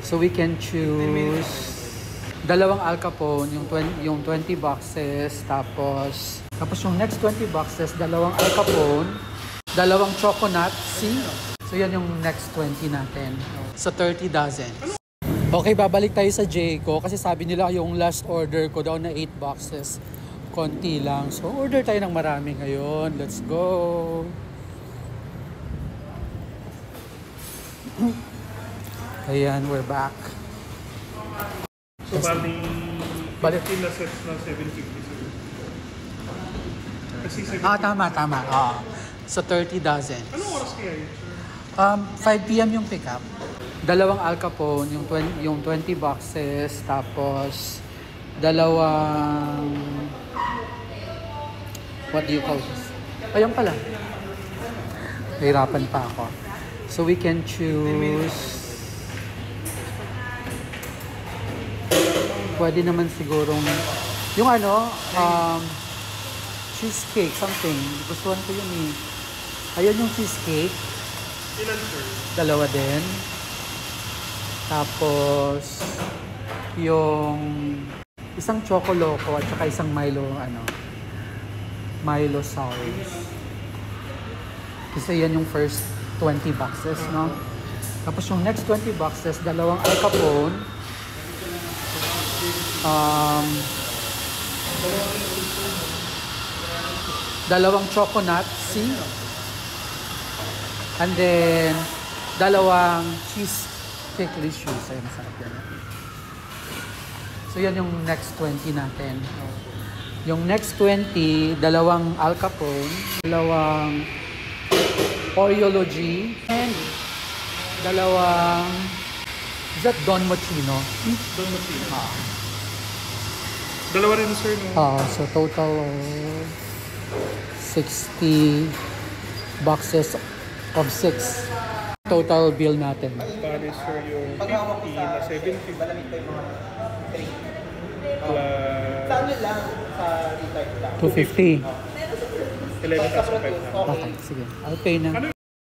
So we can choose dalawang Al Capone, yung 20 boxes, tapos yung next 20 boxes, dalawang Al Capone, dalawang Choconut, see? So yan yung next 20 natin. So 30 dozens. Okay, babalik tayo sa Jayco kasi sabi nila yung last order ko daw na 8 boxes. Konti lang. So order tayo ng marami ngayon. Let's go! Ayan, we're back. So, bali 15 na sets na 750 sir. Kasi 750. Tama. So 30 dozens. Anong oras kaya yun, sir? 5 p.m. yung pickup. Dalawang Al Capone, yung 20 boxes, tapos dalawang... What do you call this? Ayun pala. Hirapan pa ako. So we can choose... Pwede naman sigurong... Yung cheesecake, something. Gustuhan ko yun eh. Ayun yung cheesecake. Ilan, sir? Dalawa din. Tapos, yung isang Choco Loco at saka isang Milo Sours. Kasi yan yung first 20 boxes, no? Tapos yung next 20 boxes, dalawang Al Capone. Dalawang Choconut, see? And then, dalawang cheesecake licious. Ay, masarap yan. So, yan yung next 20 natin. Yung next 20, dalawang Al Capone, dalawang Oreology, and dalawang, is that Don Mochino? Don Mochino. Dalawa rin, sir, no? So total 60 boxes of 6. Total bill natin. Bali, sir, yung 50 na 750. Sa ano lang? Sa retail lang. 250. 11,500. Okay, sige. I'll pay na.